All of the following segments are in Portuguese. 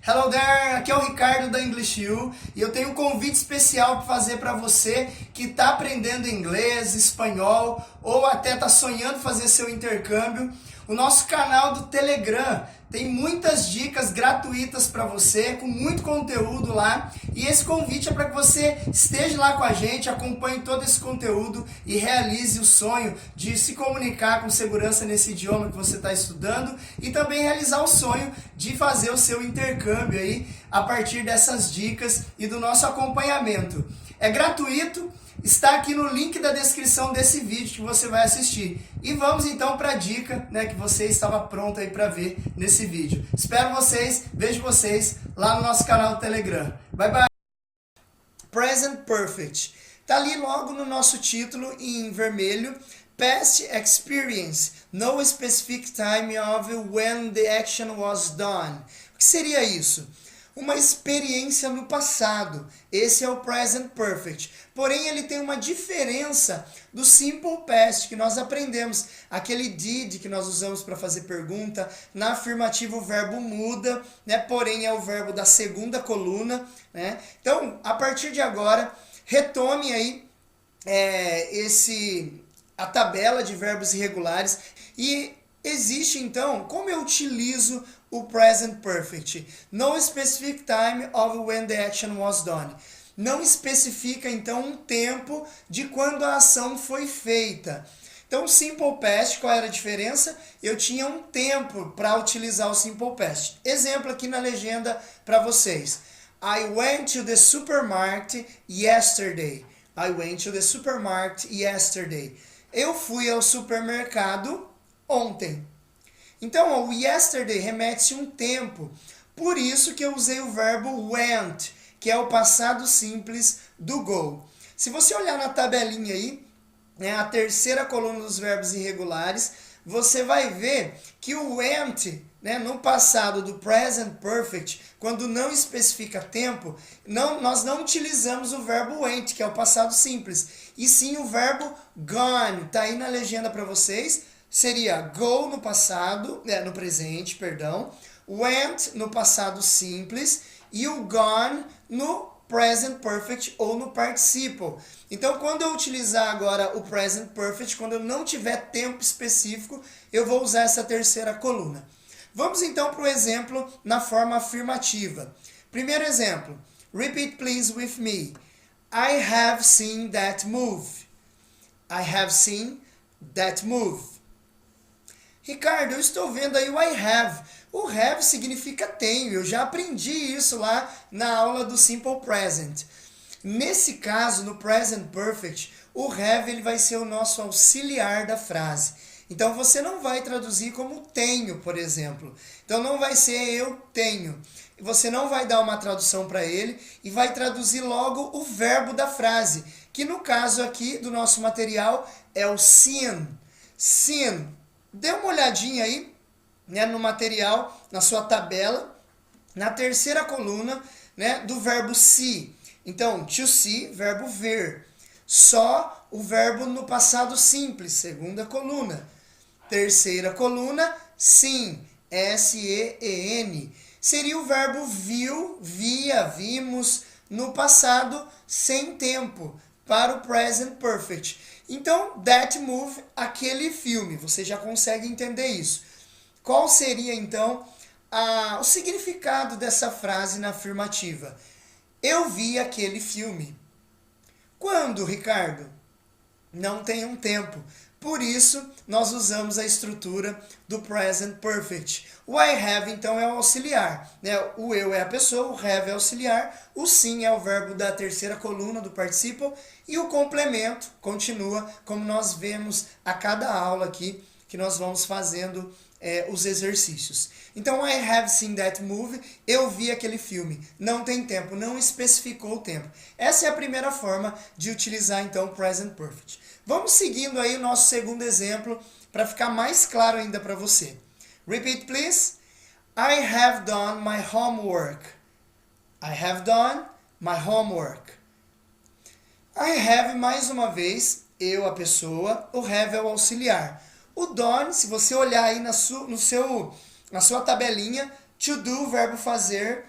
Hello there, aqui é o Ricardo da English U e eu tenho um convite especial para fazer para você que está aprendendo inglês, espanhol ou até está sonhando fazer seu intercâmbio. O nosso canal do Telegram tem muitas dicas gratuitas para você, com muito conteúdo lá. E esse convite é para que você esteja lá com a gente, acompanhe todo esse conteúdo e realize o sonho de se comunicar com segurança nesse idioma que você está estudando e também realizar o sonho de fazer o seu intercâmbio aí a partir dessas dicas e do nosso acompanhamento. É gratuito. Está aqui no link da descrição desse vídeo que você vai assistir. E vamos então para a dica, que você estava pronto aí para ver nesse vídeo. Espero vocês, vejo vocês lá no nosso canal do Telegram. Bye bye! Present Perfect. Está ali logo no nosso título em vermelho. Past experience. No specific time of when the action was done. O que seria isso? Uma experiência no passado. Esse é o Present Perfect. Porém, ele tem uma diferença do Simple Past, que nós aprendemos. Aquele did que nós usamos para fazer pergunta. Na afirmativa, o verbo muda, porém é o verbo da segunda coluna. Então, a partir de agora, retome aí a tabela de verbos irregulares. E existe, então, como eu utilizo o Present Perfect? No specific time of when the action was done. Não especifica, então, um tempo de quando a ação foi feita. Então, Simple Past, qual era a diferença? Eu tinha um tempo para utilizar o Simple Past. Exemplo aqui na legenda para vocês. I went to the supermarket yesterday. I went to the supermarket yesterday. Eu fui ao supermercado ontem. Então, o yesterday remete a um tempo. Por isso que eu usei o verbo went, que é o passado simples do go. Se você olhar na tabelinha aí, a terceira coluna dos verbos irregulares, você vai ver que o went, no passado do present perfect, quando não especifica tempo, nós não utilizamos o verbo went, que é o passado simples, e sim o verbo gone. Está aí na legenda para vocês. Seria go no passado, no presente, perdão, went no passado simples e o gone no present perfect ou no participle. Então, quando eu utilizar agora o present perfect, quando eu não tiver tempo específico, eu vou usar essa terceira coluna. Vamos então para o exemplo na forma afirmativa. Primeiro exemplo, repeat please with me. I have seen that move. I have seen that move. Ricardo, eu estou vendo aí o I have. O have significa tenho. Eu já aprendi isso lá na aula do Simple Present. Nesse caso, no Present Perfect, o have ele vai ser o nosso auxiliar da frase. Então, você não vai traduzir como tenho, por exemplo. Então, não vai ser eu tenho. Você não vai dar uma tradução para ele e vai traduzir logo o verbo da frase, que no caso aqui do nosso material é o seen. Seen. Dê uma olhadinha aí no material, na sua tabela, na terceira coluna do verbo see. Então, to see, verbo ver. Só o verbo no passado simples, segunda coluna. Terceira coluna, seen, S-E-E-N. Seria o verbo viu, via, vimos, no passado sem tempo, para o present perfect. Então, that movie, aquele filme, você já consegue entender isso. Qual seria, então, o significado dessa frase na afirmativa? Eu vi aquele filme. Quando, Ricardo? Não tem um tempo. Por isso, nós usamos a estrutura do present perfect. O I have, então, é o auxiliar. O eu é a pessoa, o have é o auxiliar, o sim é o verbo da terceira coluna do participle e o complemento continua, como nós vemos a cada aula aqui, que nós vamos fazendo os exercícios. Então, I have seen that movie, eu vi aquele filme. Não tem tempo, não especificou o tempo. Essa é a primeira forma de utilizar, então, o present perfect. Vamos seguindo aí o nosso segundo exemplo, para ficar mais claro ainda para você. Repeat, please. I have done my homework. I have done my homework. I have, mais uma vez, eu, a pessoa, o have é o auxiliar. O done, se você olhar aí na sua tabelinha, to do, verbo fazer,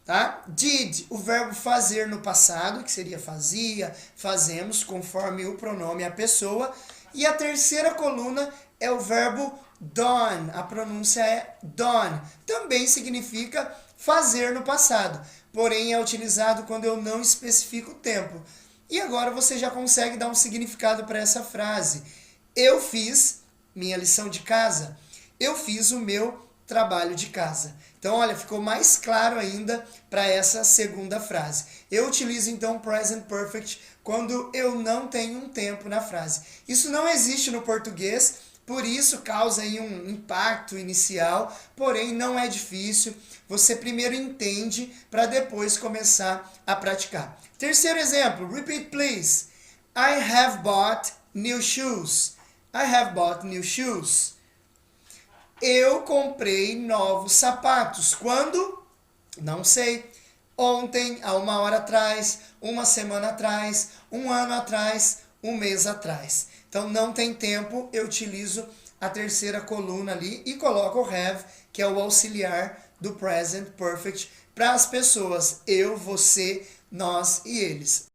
tá? Did, o verbo fazer no passado, que seria fazia, fazemos, conforme o pronome a pessoa. E a terceira coluna é o verbo done, a pronúncia é done. Também significa fazer no passado, porém é utilizado quando eu não especifico o tempo. E agora você já consegue dar um significado para essa frase. Eu fiz minha lição de casa. Eu fiz o meu trabalho de casa. Então, olha, ficou mais claro ainda para essa segunda frase. Eu utilizo, então, present perfect quando eu não tenho um tempo na frase. Isso não existe no português, por isso causa aí um impacto inicial, porém não é difícil. Você primeiro entende para depois começar a praticar. Terceiro exemplo, repeat please. I have bought new shoes. I have bought new shoes. Eu comprei novos sapatos. Quando? Não sei. Ontem, há 1 hora atrás, 1 semana atrás, 1 ano atrás, 1 mês atrás. Então não tem tempo, eu utilizo a terceira coluna ali e coloco o have, que é o auxiliar do present perfect, para as pessoas eu, você, nós e eles.